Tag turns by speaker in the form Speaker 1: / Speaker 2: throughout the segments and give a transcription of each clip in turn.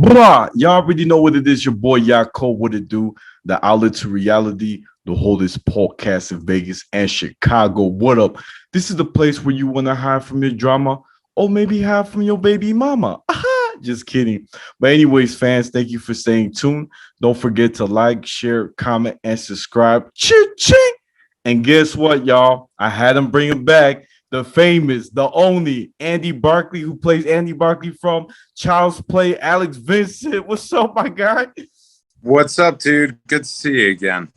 Speaker 1: Blah. Y'all already know what it is. Your boy Yaakov, what it do? The outlet to reality, the holdest podcast in Vegas and Chicago. What up? This is the place where you want to hide from your drama or maybe hide from your baby mama. Just kidding. But anyways, fans, thank you for staying tuned. Don't forget to like, share, comment, and subscribe. Ching! And guess what, y'all? I had him bring him back. The famous, the only Andy Barclay, who plays Andy Barclay from Child's Play, Alex Vincent. What's up, my guy?
Speaker 2: What's up, dude? Good to see you again.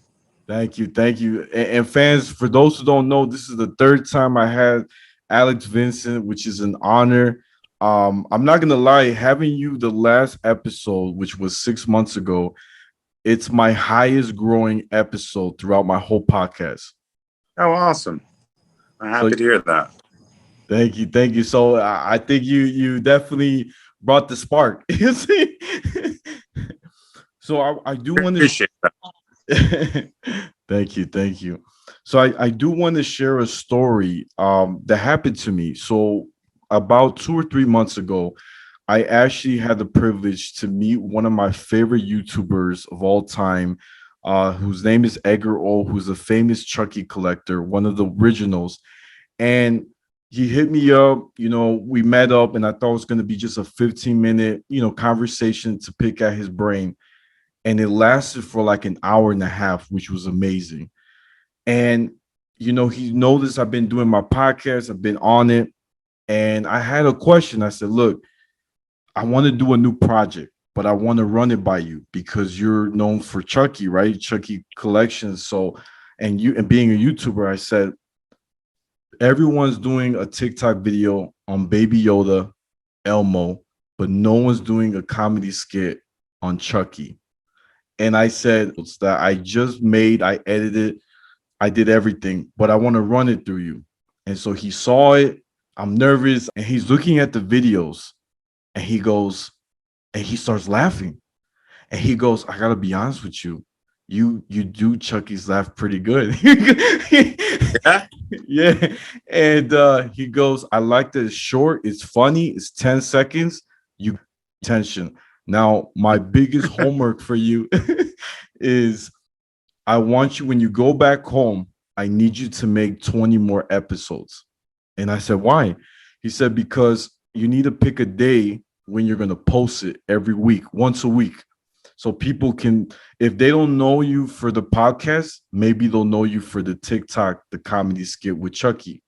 Speaker 1: Thank you. And fans, for those who don't know, this is the third time I had Alex Vincent, which is an honor. I'm not gonna lie, having you the last episode, which was 6 months ago, it's my highest growing episode throughout my whole podcast.
Speaker 2: Oh, awesome. I'm happy to hear that.
Speaker 1: Thank you. So I think you definitely brought the spark. You see? So I do want to
Speaker 2: appreciate
Speaker 1: that. Thank you. So I do want to share a story that happened to me. So about 2 or 3 months ago, I actually had the privilege to meet one of my favorite YouTubers of all time, whose name is Edgar-O, who's a famous Chucky collector, one of the originals. And he hit me up, we met up, and I thought it was going to be just a 15-minute, conversation to pick at his brain. And it lasted for like an hour and a half, which was amazing. And, he noticed I've been doing my podcast, I've been on it. And I had a question. I said, look, I want to do a new project, but I want to run it by you because you're known for Chucky, right? Chucky collections. So, and being a YouTuber, I said, everyone's doing a TikTok video on Baby Yoda, Elmo, but no one's doing a comedy skit on Chucky. And I said, it's that I just made, I edited, I did everything, but I want to run it through you. And so he saw it. I'm nervous, and he's looking at the videos, and he goes, and he starts laughing, and he goes, I gotta be honest with you, you do Chucky's laugh pretty good. Yeah. And he goes, I like that it's short, it's funny, it's 10 seconds, you attention. Now, my biggest homework for you is I want you, when you go back home, I need you to make 20 more episodes. And I said, why? He said, because you need to pick a day when you're going to post it every week, once a week. So people can, if they don't know you for the podcast, maybe they'll know you for the TikTok, the comedy skit with Chucky.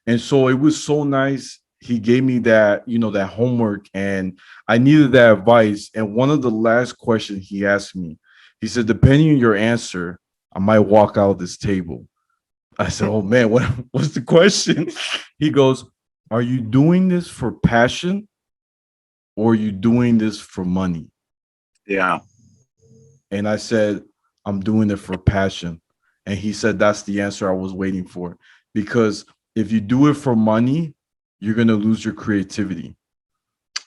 Speaker 1: And so it was so nice. He gave me that, that homework, and I needed that advice. And one of the last questions he asked me, he said, depending on your answer, I might walk out of this table. I said, oh man, what's the question? He goes, are you doing this for passion or are you doing this for money?
Speaker 2: Yeah.
Speaker 1: And I said, I'm doing it for passion. And he said, that's the answer I was waiting for. Because if you do it for money, you're going to lose your creativity.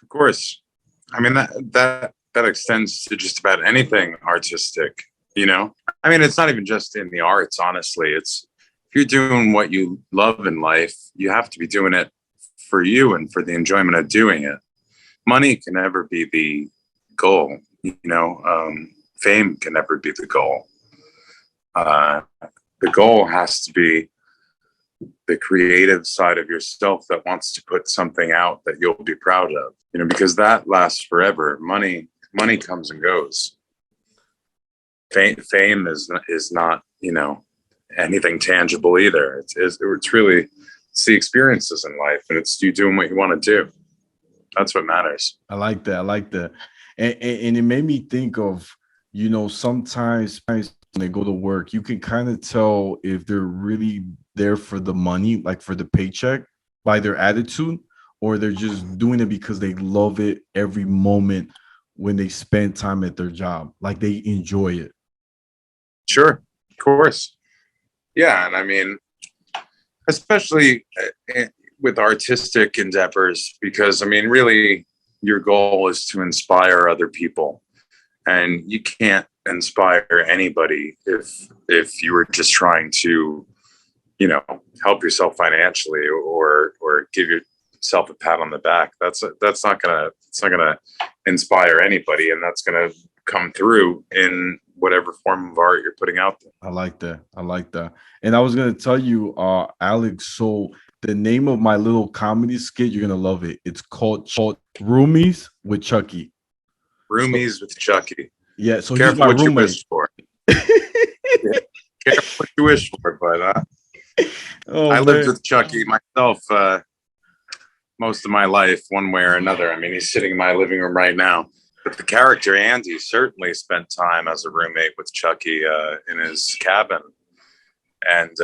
Speaker 2: Of course. I mean, that extends to just about anything artistic, I mean, it's not even just in the arts, honestly. It's, if you're doing what you love in life, you have to be doing it for you and for the enjoyment of doing it. Money can never be the goal, fame can never be the goal. The goal has to be the creative side of yourself that wants to put something out that you'll be proud of, because that lasts forever. Money comes and goes. Fame is not, anything tangible either. It's really, it's the experiences in life, and it's you doing what you want to do. That's what matters.
Speaker 1: I like that. And it made me think of, sometimes when they go to work, you can kind of tell if they're really there for the money, like for the paycheck, by their attitude, or they're just doing it because they love it every moment when they spend time at their job. Like they enjoy it.
Speaker 2: Sure. Of course. Yeah. And I mean, especially with artistic endeavors, because I mean, really, your goal is to inspire other people, and you can't inspire anybody if you were just trying to, help yourself financially or give yourself a pat on the back. That's not gonna inspire anybody, and that's gonna come through in whatever form of art you're putting out there.
Speaker 1: I like that. I like that. And I was gonna tell you, Alex. So the name of my little comedy skit, you're gonna love it. It's called Roomies with Chucky. So,
Speaker 2: Roomies with Chucky.
Speaker 1: yeah. So he's
Speaker 2: Careful
Speaker 1: my
Speaker 2: what you
Speaker 1: roommate.
Speaker 2: wish for. Yeah. Careful what you wish for, but
Speaker 1: Oh
Speaker 2: I lived
Speaker 1: man.
Speaker 2: with Chucky myself most of my life, one way or another. I mean, he's sitting in my living room right now. But the character Andy certainly spent time as a roommate with Chucky in his cabin. And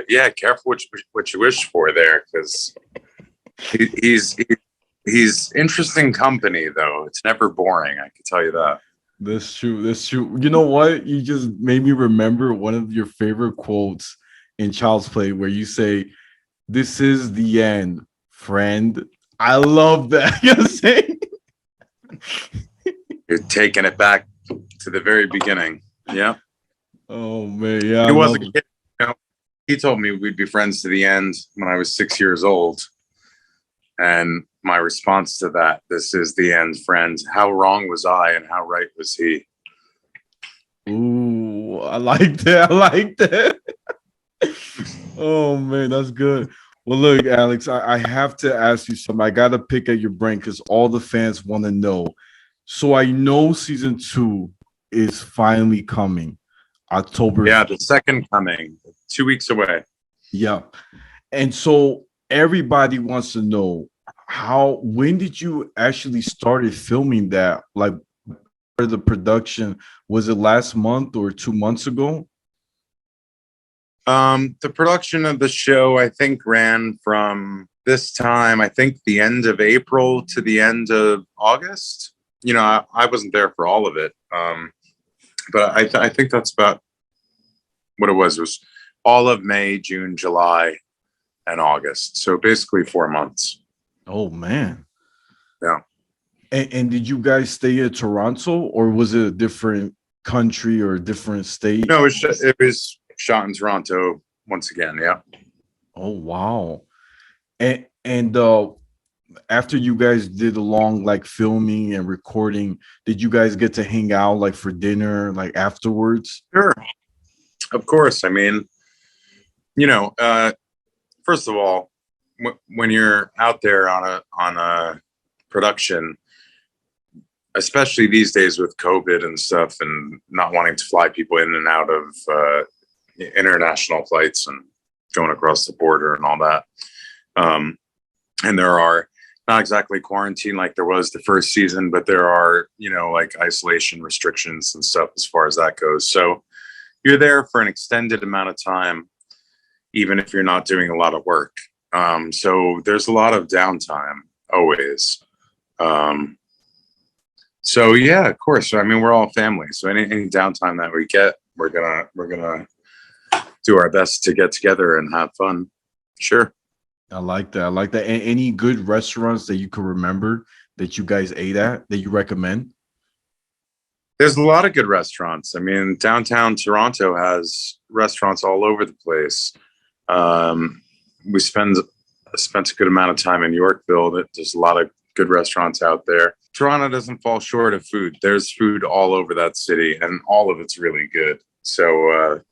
Speaker 2: yeah, careful what you wish for there, because he's interesting company, though. It's never boring, I can tell you that.
Speaker 1: That's true. That's true. You know what? You just made me remember one of your favorite quotes in Child's Play where you say, "This is the end, friend." I love that. You know what I'm saying?
Speaker 2: You're taking it back to the very beginning. Yeah.
Speaker 1: Oh man, yeah.
Speaker 2: He
Speaker 1: I
Speaker 2: was a
Speaker 1: love it.
Speaker 2: kid. You know, he told me we'd be friends to the end when I was 6 years old. And my response to that, "This is the end, friend." How wrong was I and how right was he?
Speaker 1: Ooh, I like that. I like that. Oh man, that's good. Well, look, Alex, I have to ask you something. I gotta pick at your brain because all the fans want to know. So I know season 2 is finally coming, October.
Speaker 2: Yeah, the second coming, 2 weeks away.
Speaker 1: Yeah, and so everybody wants to know when did you actually started filming that? Like, for the production, was it last month or 2 months ago?
Speaker 2: The production of the show, I think, ran from this time, I think the end of April to the end of August. You know, I wasn't there for all of it. But I think that's about what it was. It was all of May, June, July, and August. So basically 4 months.
Speaker 1: Oh man.
Speaker 2: Yeah.
Speaker 1: And did you guys stay in Toronto or was it a different country or a different state?
Speaker 2: No, it was shot in Toronto once again. Yeah.
Speaker 1: Oh wow. And after you guys did a long like filming and recording, did you guys get to hang out like for dinner like afterwards?
Speaker 2: Sure. Of course. I mean, you know, first of all, when you're out there on a production, especially these days with COVID and stuff, and not wanting to fly people in and out of international flights and going across the border and all that. And there are not exactly quarantine like there was the first season, but there are, you know, like isolation restrictions and stuff as far as that goes. So you're there for an extended amount of time, even if you're not doing a lot of work. So there's a lot of downtime always. So yeah, of course. I mean, we're all family. So any downtime that we get, we're gonna do our best to get together and have fun. Sure.
Speaker 1: I like that. I like that. And any good restaurants that you can remember that you guys ate at that you recommend?
Speaker 2: There's a lot of good restaurants. I mean, downtown Toronto has restaurants all over the place. We spent a good amount of time in Yorkville. There's a lot of good restaurants out there. Toronto doesn't fall short of food. There's food all over that city, and all of it's really good. So,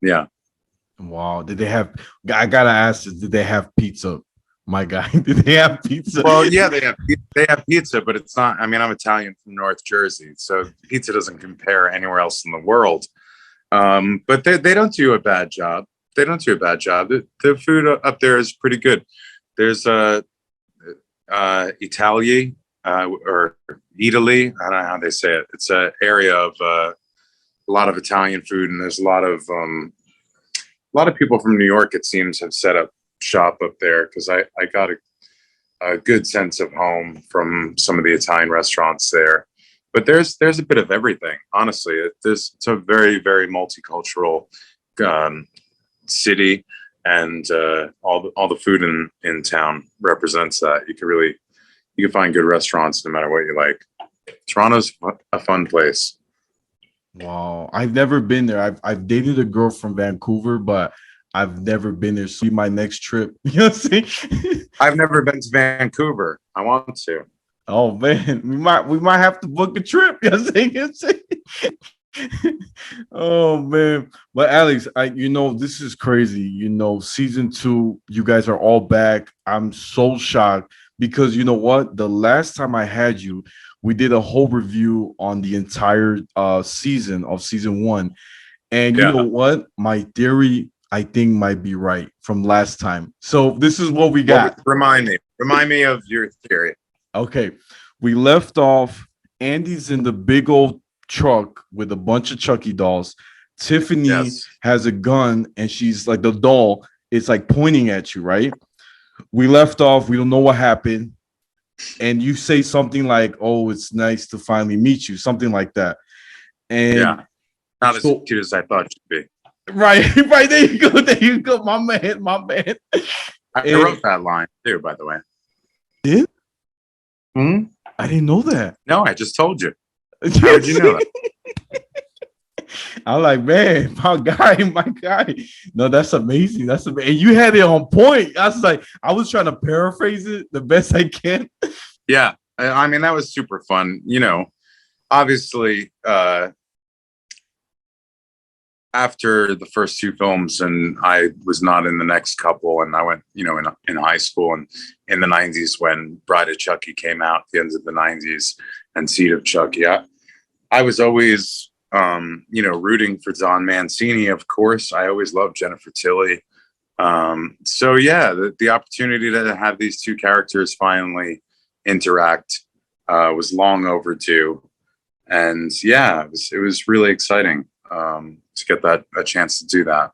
Speaker 2: yeah.
Speaker 1: Wow. Did they have I gotta ask this, did they have pizza? My guy, did they have pizza?
Speaker 2: Well, yeah, they have pizza, but it's not. I mean, I'm Italian from North Jersey, so pizza doesn't compare anywhere else in the world. But they don't do a bad job. They don't do a bad job. The food up there is pretty good. There's Italy or Italy. I don't know how they say it. It's an area of a lot of Italian food, and there's a lot of people from New York, it seems, have set up shop up there because I got a good sense of home from some of the Italian restaurants there. But there's a bit of everything, honestly. It's a very, very multicultural city, and all the food in town represents that. You can find good restaurants no matter what you like. Toronto's a fun place.
Speaker 1: Wow. I've never been there. I've dated a girl from Vancouver, but I've never been there. So my next trip. You know what I'm saying?
Speaker 2: I've never been to Vancouver. I want to.
Speaker 1: Oh man, we might have to book a trip. You know what I'm saying? Oh man. But Alex, this is crazy. Season 2, you guys are all back. I'm so shocked because you know what? The last time I had you, we did a whole review on the entire season of season 1. And you know
Speaker 2: Yeah.
Speaker 1: what? My theory, I think, might be right from last time. So this is what we
Speaker 2: Well,
Speaker 1: got.
Speaker 2: remind me of your theory.
Speaker 1: Okay. We left off. Andy's in the big old truck with a bunch of Chucky dolls. Tiffany
Speaker 2: Yes.
Speaker 1: has a gun and she's like, the doll is like pointing at you, right? We left off. We don't know what happened. And you say something like, "Oh, it's nice to finally meet you," something like that. And
Speaker 2: Yeah. Not as
Speaker 1: so,
Speaker 2: cute as I thought she'd be.
Speaker 1: right, right there you go, my man.
Speaker 2: I wrote that line too, by the way.
Speaker 1: Did?
Speaker 2: Hmm?
Speaker 1: I didn't know that.
Speaker 2: No, I just told you. How did you know that?
Speaker 1: I'm like, man, my guy. No, that's amazing. That's amazing. And you had it on point. I was like, I was trying to paraphrase it the best I can.
Speaker 2: Yeah. I mean, that was super fun. Obviously, after the first 2 films, and I was not in the next couple, and I went, in high school and in the 90s when Bride of Chucky came out, the end of the 90s, and Seed of Chucky. I was always, rooting for Don Mancini, of course. I always loved Jennifer Tilly. So yeah, the opportunity to have these 2 characters finally interact was long overdue. And yeah, it was really exciting to get a chance to do that,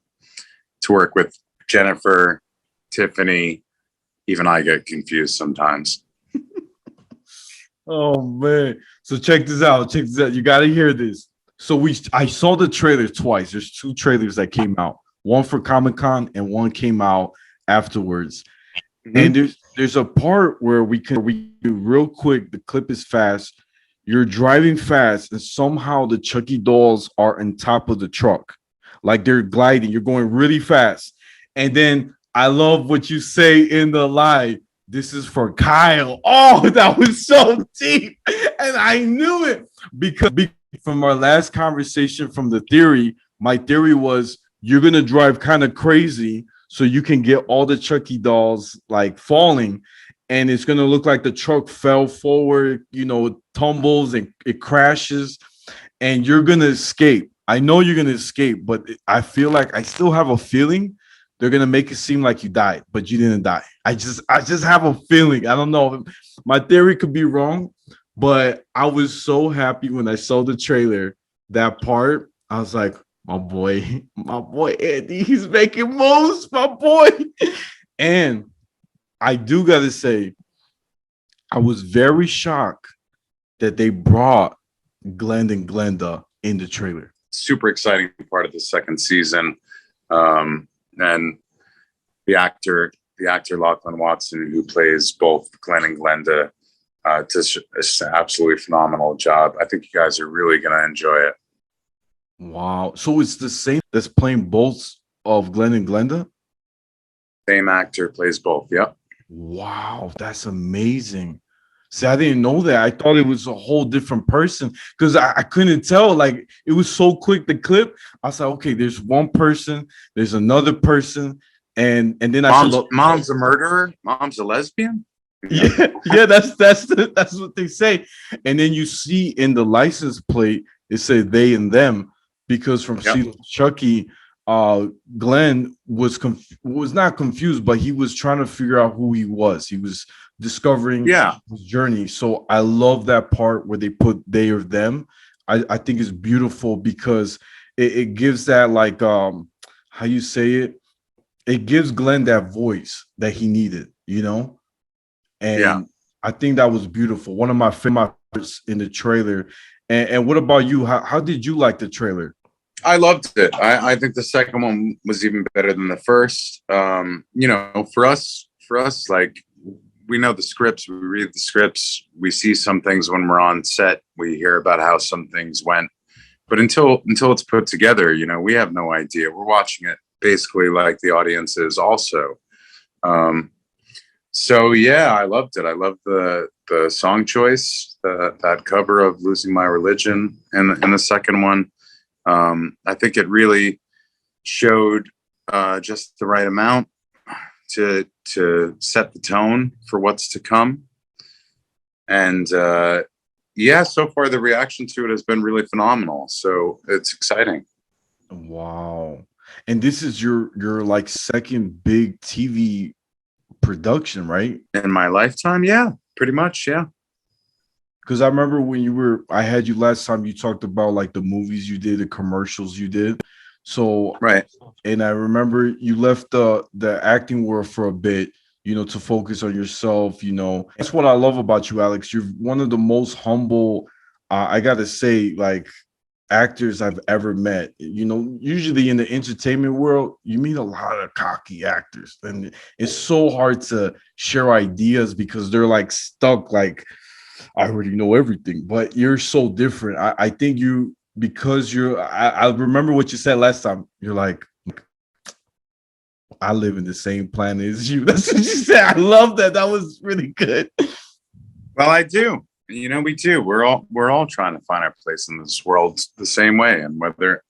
Speaker 2: to work with Jennifer, Tiffany. Even I get confused sometimes.
Speaker 1: Oh man. So check this out. You got to hear this. So I saw the trailer twice. There's 2 trailers that came out. One for Comic-Con and one came out afterwards. Mm-hmm. And there's a part where we do real quick. The clip is fast. You're driving fast, and somehow the Chucky dolls are on top of the truck, like they're gliding. You're going really fast, and then I love what you say in the line. This is for Kyle. Oh, that was so deep, and I knew it because from our last conversation from the theory, my theory was you're gonna drive kind of crazy so you can get all the Chucky dolls like falling. And it's going to look like the truck fell forward, tumbles and it crashes, and you're going to escape. I know you're going to escape, but I feel like I still have a feeling they're going to make it seem like you died, but you didn't die. I just have a feeling. I don't know. My theory could be wrong, but I was so happy when I saw the trailer, that part. I was like, my boy Andy, he's making moves, my boy. And I do got to say, I was very shocked that they brought Glenn and Glenda in the trailer.
Speaker 2: Super exciting part of the second season. And the actor Lachlan Watson, who plays both Glenn and Glenda, does an absolutely phenomenal job. I think you guys are really going to enjoy it.
Speaker 1: Wow. So it's the same that's playing both of Glenn and Glenda?
Speaker 2: Same actor plays both. Yep.
Speaker 1: Wow, that's amazing. See, I didn't know that. I thought it was a whole different person because I couldn't tell. Like, it was so quick, the clip. I was like, okay, there's one person, there's another person, and then
Speaker 2: mom's a murderer, mom's a lesbian.
Speaker 1: Yeah, that's what they say. And then you see in the license plate it said they and them, because from Chucky, Glenn was not confused, but he was trying to figure out who he was. He was discovering his journey. So I love that part where they put they or them. I think it's beautiful because it gives that, like, how you say it? It gives Glenn that voice that he needed, And I think that was beautiful. One of my favorites in the trailer. And what about you? How did you like the trailer?
Speaker 2: I loved it. I think the second one was even better than the first. For us, like, we know the scripts, we read the scripts, we see some things when we're on set, we hear about how some things went, but until it's put together, we have no idea. We're watching it basically like the audience is also. Um, so yeah, I loved it. I loved the song choice, that cover of "Losing My Religion," and the second one. I think it really showed just the right amount to set the tone for what's to come. And yeah, so far the reaction to it has been really phenomenal. So it's exciting.
Speaker 1: Wow. And this is your like second big TV production, right?
Speaker 2: In my lifetime, yeah, pretty much, yeah.
Speaker 1: Because I remember when I had you last time, you talked about like the movies you did, the commercials you did. So,
Speaker 2: Right.
Speaker 1: and I remember you left the acting world for a bit, to focus on yourself. That's what I love about you, Alex. You're one of the most humble, I gotta say, like actors I've ever met. Usually in the entertainment world, you meet a lot of cocky actors, and it's so hard to share ideas because they're like stuck, like I already know everything. But you're so different. I think because I remember what you said last time. You're like, I live in the same planet as you. That's what you said. I love that. That was really good.
Speaker 2: Well, I do. We do. We're all trying to find our place in this world the same way. And whether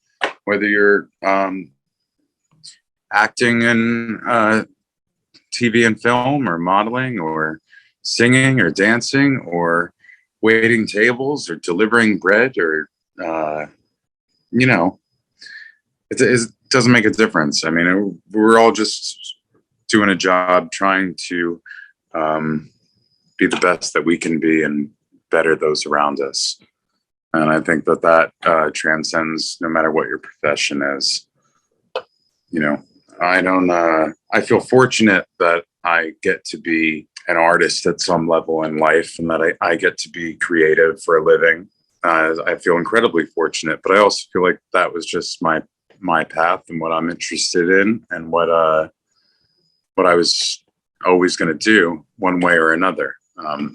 Speaker 2: you're acting in TV and film, or modeling, or singing, or dancing, or waiting tables, or delivering bread, or you know, it doesn't make a difference. I mean, we're all just doing a job, trying to be the best that we can be and better those around us. And I think that transcends no matter what your profession is. I feel fortunate that I get to be an artist at some level in life, and that I get to be creative for a living. I feel incredibly fortunate, but I also feel like that was just my path and what I'm interested in, and what I was always going to do one way or another. I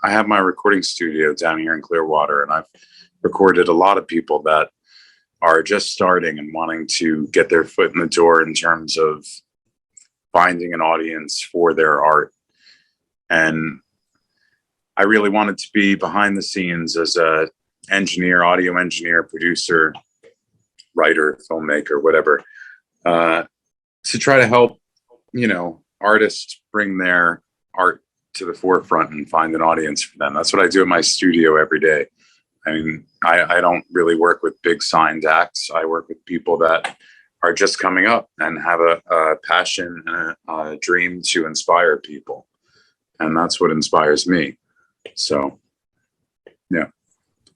Speaker 2: have my recording studio down here in Clearwater, and I've recorded a lot of people that are just starting and wanting to get their foot in the door in terms of finding an audience for their art. And I really wanted to be behind the scenes as a engineer, audio engineer, producer, writer, filmmaker, whatever, to try to help, artists bring their art to the forefront and find an audience for them. That's what I do in my studio every day. I mean, I don't really work with big signed acts. I work with people that are just coming up and have a passion and a dream to inspire people. And that's what inspires me. So, yeah.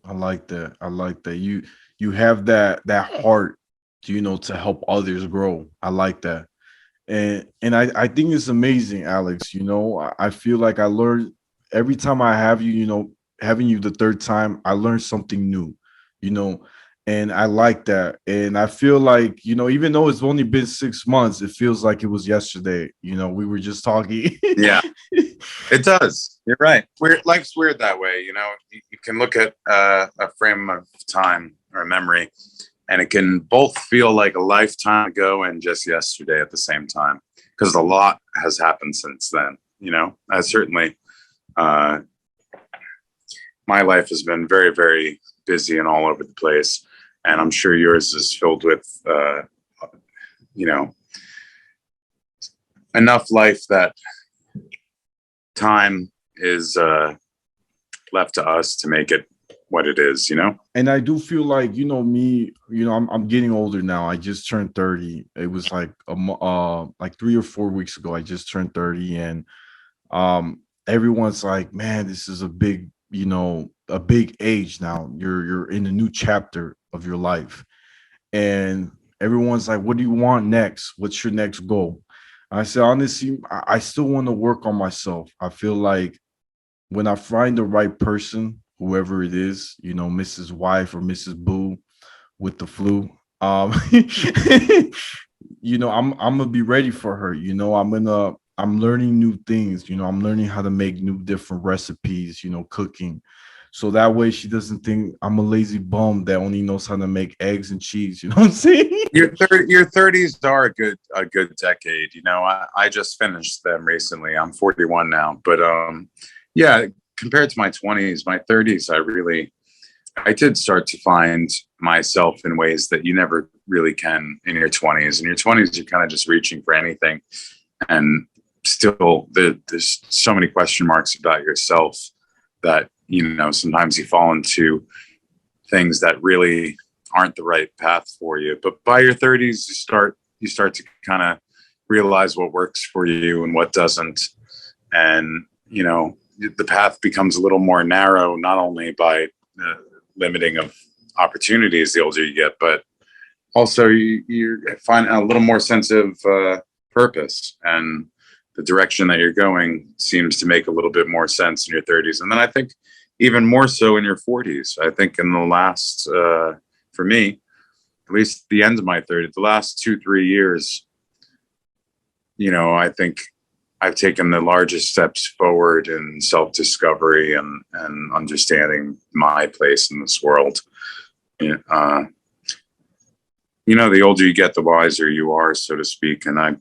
Speaker 1: I like that. I like that. You have that heart, to help others grow. I like that. And I think it's amazing, Alex. I feel like I learned every time I have you, having you the third time, I learned something new, you know, and I like that. And I feel like, even though it's only been 6 months, it feels like it was yesterday. We were just talking.
Speaker 2: Yeah, it does. You're right. Life's weird that way. You can look at a frame of time or a memory, and it can both feel like a lifetime ago and just yesterday at the same time, because a lot has happened since then. I certainly, my life has been very, very busy and all over the place. And I'm sure yours is filled with, enough life that time is left to us to make it what it is.
Speaker 1: And I do feel like, me, I'm getting older now. I just turned 30. It was like like 3 or 4 weeks ago. I just turned 30, and everyone's like, man, this is a big age now. You're in a new chapter of your life, and everyone's like, what do you want next? What's your next goal? I said, honestly, I still want to work on myself. I feel like when I find the right person, whoever it is, Mrs. Wife or Mrs. Boo with the flu, I'm gonna be ready for her. I'm learning new things. I'm learning how to make new different recipes, cooking. So that way she doesn't think I'm a lazy bum that only knows how to make eggs and cheese. You know what I'm saying?
Speaker 2: Your 30s are a good decade. You know, I just finished them recently. I'm 41 now, but yeah, compared to my 20s, my 30s, I did start to find myself in ways that you never really can in your 20s. In your 20s, you're kind of just reaching for anything, and still there's so many question marks about yourself that, you know, sometimes you fall into things that really aren't the right path for you. But by your 30s, you start to kind of realize what works for you and what doesn't, and you know, the path becomes a little more narrow, not only by the limiting of opportunities the older you get, but also you find a little more sense of purpose, and the direction that you're going seems to make a little bit more sense in your 30s. And then I think even more so in your 40s. I think in the last, for me, at least the end of my 30s, the last 2-3 years, you know, I think I've taken the largest steps forward in self-discovery and understanding my place in this world. You know, the older you get, the wiser you are, so to speak. And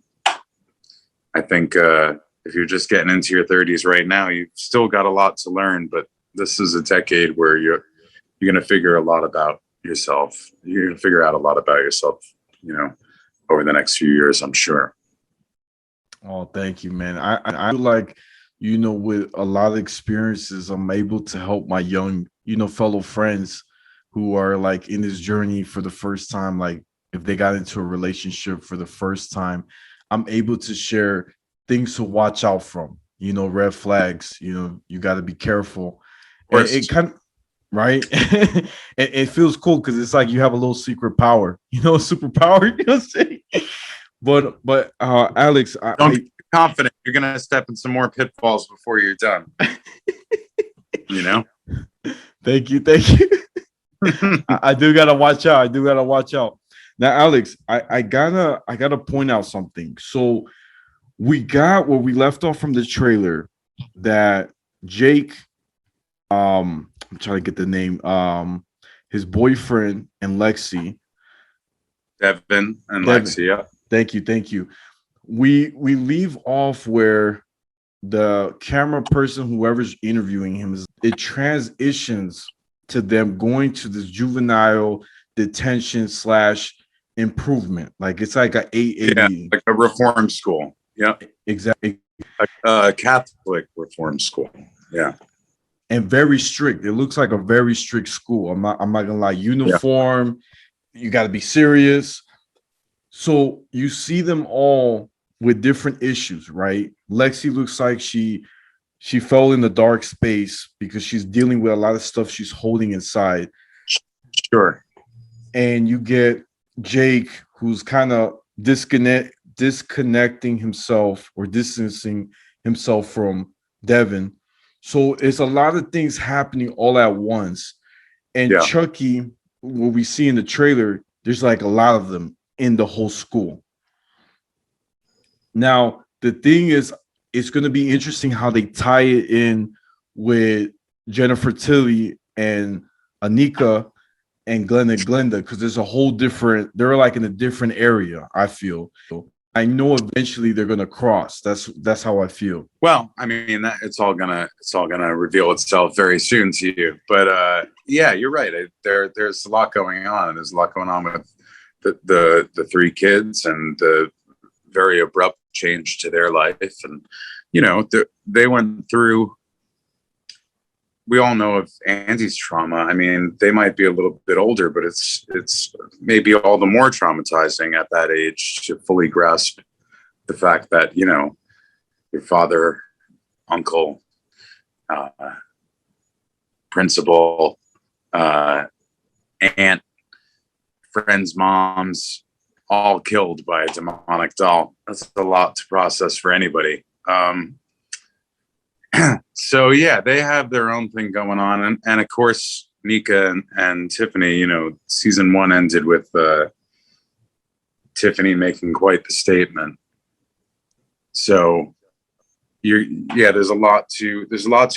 Speaker 2: I think if you're just getting into your 30s right now, you've still got a lot to learn, but this is a decade where you're going to figure a lot about yourself. You're going to figure out a lot about yourself, you know, over the next few years, I'm sure.
Speaker 1: Oh, thank you, man. I feel like, you know, with a lot of experiences, I'm able to help my young, you know, fellow friends who are like in this journey for the first time. Like if they got into a relationship for the first time, I'm able to share things to watch out from, you know, red flags, you know, you got to be careful.
Speaker 2: Of
Speaker 1: And
Speaker 2: course.
Speaker 1: it kind of, right? It feels cool because it's like you have a little secret power, you know, superpower, you know what I'm saying? But Alex,
Speaker 2: Don't be confident. You're going to step in some more pitfalls before you're done. You know?
Speaker 1: Thank you. I do gotta watch out. I do gotta watch out. Now, Alex, I gotta point out something. So we got where we left off from the trailer that Jake, I'm trying to get the name, his boyfriend and Lexi.
Speaker 2: Devin and
Speaker 1: Devin,
Speaker 2: Lexi, yeah.
Speaker 1: thank you. We leave off where the camera person, whoever's interviewing him, it transitions to them going to this juvenile detention / improvement. Like it's like a 880.
Speaker 2: Yeah, like a reform school. Yeah.
Speaker 1: Exactly.
Speaker 2: A Catholic reform school. Yeah.
Speaker 1: And very strict. It looks like a very strict school. I'm not gonna lie. Uniform, you gotta be serious. So you see them all with different issues, right? Lexi looks like she fell in the dark space because she's dealing with a lot of stuff she's holding inside.
Speaker 2: Sure.
Speaker 1: And you get Jake, who's kind of disconnecting himself or distancing himself from Devin. So it's a lot of things happening all at once. And Chucky, what we see in the trailer, there's like a lot of them in the whole school. Now, the thing is, it's going to be interesting how they tie it in with Jennifer Tilly and Anika and Glenda, because there's a whole different, they're like in a different area, I feel. I know eventually they're gonna cross. That's how I feel.
Speaker 2: Well, I mean, it's all gonna reveal itself very soon to you. But yeah, you're right. There's a lot going on. There's a lot going on with the three kids and the very abrupt change to their life. And you know, they went through. We all know of Andy's trauma. I mean, they might be a little bit older, but it's maybe all the more traumatizing at that age to fully grasp the fact that, you know, your father, uncle, principal, aunt, friends, moms, all killed by a demonic doll. That's a lot to process for anybody. So yeah, they have their own thing going on, and of course Nika and Tiffany. You know, season 1 ended with Tiffany making quite the statement. So you're yeah, there's a lot to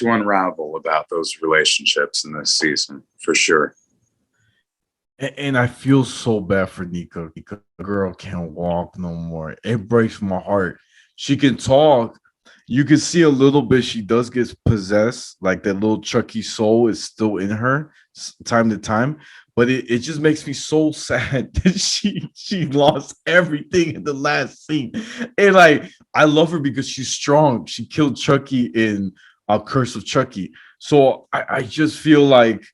Speaker 2: unravel about those relationships in this season for sure.
Speaker 1: And I feel so bad for Nika. Nika girl can't walk no more. It breaks my heart. She can talk. You can see a little bit. She does get possessed. Like that little Chucky soul is still in her time to time. But it just makes me so sad that she lost everything in the last scene. And like I love her because she's strong. She killed Chucky in Curse of Chucky. So I just feel like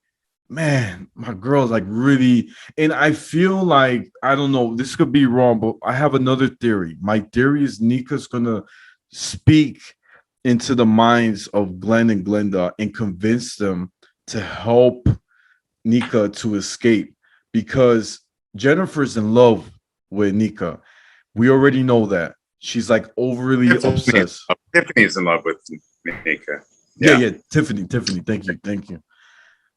Speaker 1: man, my girl's like really, and I feel like I don't know, this could be wrong, but I have another theory. My theory is Nika's gonna speak into the minds of Glenn and Glenda and convince them to help Nika to escape because Jennifer's in love with Nika. We already know that. She's like overly obsessed.
Speaker 2: Tiffany's in love with Nika.
Speaker 1: Yeah. Tiffany. Thank you.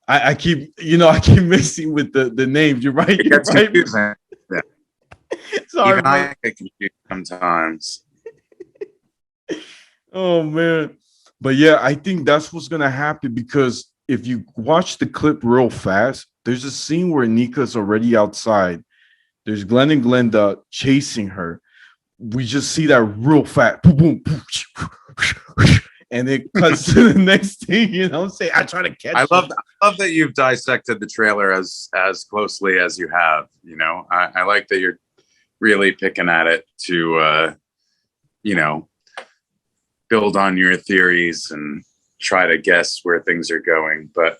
Speaker 1: I keep, I keep mixing with the names. You're right. You're right.
Speaker 2: Confusing. Yeah.
Speaker 1: Sorry,
Speaker 2: even I get confused sometimes.
Speaker 1: Oh man, but yeah, I think that's what's gonna happen because if you watch the clip real fast, there's a scene where Nika's already outside. There's Glenn and Glenda chasing her. We just see that real fast, boom, boom, and it cuts to the next thing. You know what I'm saying? I try to catch.
Speaker 2: I love that you've dissected the trailer as closely as you have. I like that you're really picking at it to build on your theories and try to guess where things are going. But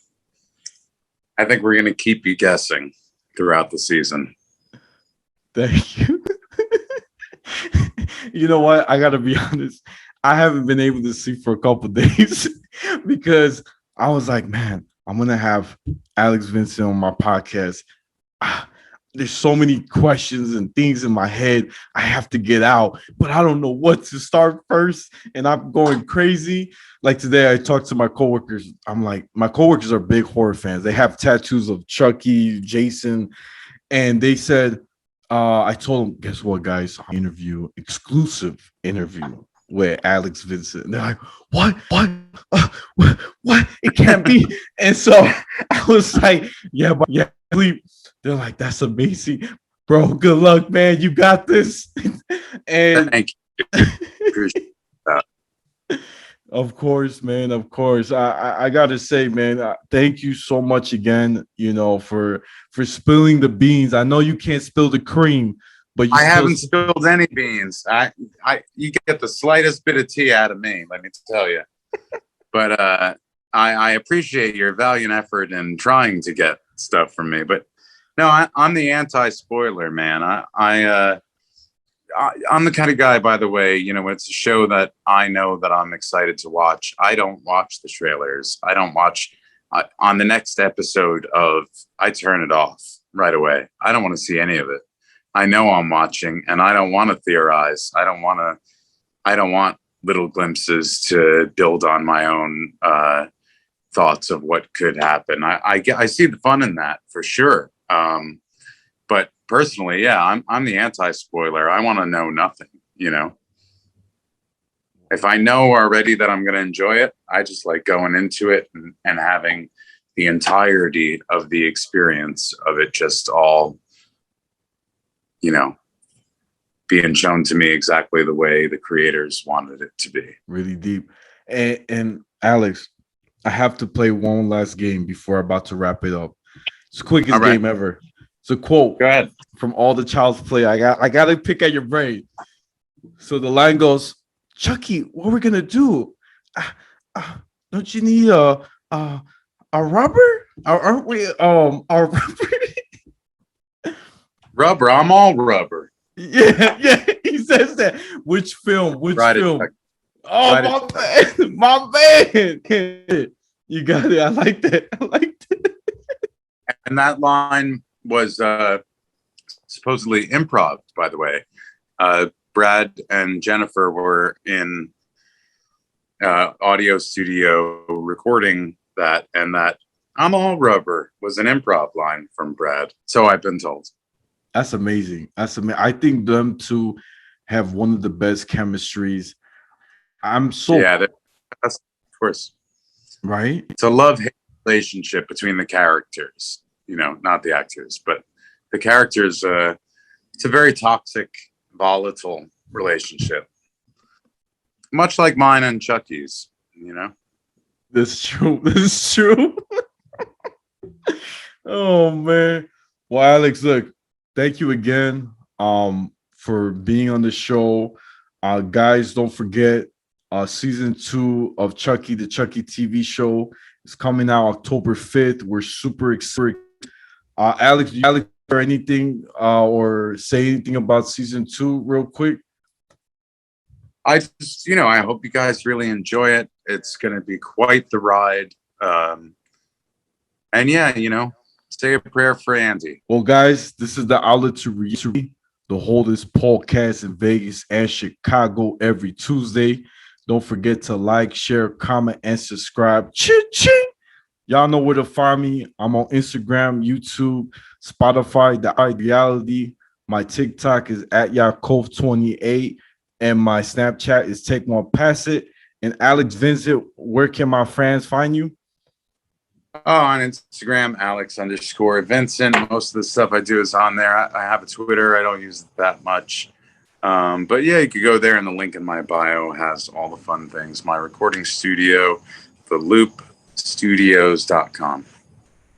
Speaker 2: I think we're going to keep you guessing throughout the season.
Speaker 1: Thank you. You know what? I got to be honest. I haven't been able to sleep for a couple of days because I was like, man, I'm going to have Alex Vincent on my podcast. There's so many questions and things in my head I have to get out, but I don't know what to start first. And I'm going crazy. Like today, I talked to my coworkers. I'm like, my coworkers are big horror fans. They have tattoos of Chucky, Jason. And they said, I told them, guess what, guys? Exclusive interview with Alex Vincent. And they're like, what? What? It can't be. And so I was like, yeah, sleep. They're like, that's amazing, bro. Good luck, man. You got this. And
Speaker 2: thank you. Appreciate that.
Speaker 1: Of course, man. Of course. I gotta say, man, thank you so much again, for spilling the beans. I know you can't spill the cream, but
Speaker 2: I haven't spilled any beans. You get the slightest bit of tea out of me, let me tell you. But I appreciate your valiant effort in trying to get stuff from me. But no, I'm the anti-spoiler, man. I'm the kind of guy, by the way, when it's a show that I know that I'm excited to watch, I don't watch the trailers. I don't watch on the next episode I turn it off right away. I don't want to see any of it. I know I'm watching and I don't want to theorize. I don't want little glimpses to build on my own thoughts of what could happen. I see the fun in that for sure. But personally, yeah, I'm the anti-spoiler. I want to know nothing, If I know already that I'm going to enjoy it, I just like going into it and having the entirety of the experience of it just all, being shown to me exactly the way the creators wanted it to be.
Speaker 1: Really deep. And Alex, I have to play one last game before I'm about to wrap it up. It's the quickest game ever. It's a quote.
Speaker 2: Go ahead.
Speaker 1: From all the Child's Play. I got to pick at your brain. So the line goes, Chucky, what are we gonna do? Don't you need a rubber? Aren't we a rubber?
Speaker 2: Rubber. I'm all rubber.
Speaker 1: Yeah. He says that. Which film? Oh, my man. You got it. I like that.
Speaker 2: And that line was supposedly improv, by the way. Brad and Jennifer were in audio studio recording that, and that I'm all rubber was an improv line from Brad. So I've been told.
Speaker 1: That's amazing. I think them two have one of the best chemistries. I'm so
Speaker 2: Yeah, that's of course.
Speaker 1: right.
Speaker 2: It's a love-hate relationship between the characters. You know, not the actors, but the characters. It's a very toxic, volatile relationship, much like mine and Chucky's. You know.
Speaker 1: This is true. This is true. Oh man. Well, Alex, look, thank you again for being on the show. Guys, don't forget season 2 of Chucky, the Chucky TV show is coming out October 5th. We're super excited. Alex, or anything or say anything about season 2 real quick?
Speaker 2: I just, I hope you guys really enjoy it. It's going to be quite the ride. And yeah, say a prayer for Andy.
Speaker 1: Well, guys, this is the outlet to the holdest podcast in Vegas and Chicago every Tuesday. Don't forget to like, share, comment, and subscribe. Ching! Y'all know where to find me. I'm on Instagram, YouTube, Spotify, The Ideality. My TikTok is at Yaakov28. And my Snapchat is Take One Pass It. And Alex Vincent, where can my fans find you?
Speaker 2: Oh, on Instagram, Alex_Vincent. Most of the stuff I do is on there. I have a Twitter. I don't use it that much. But yeah, you could go there, and the link in my bio has all the fun things. My recording studio, theloopstudios.com.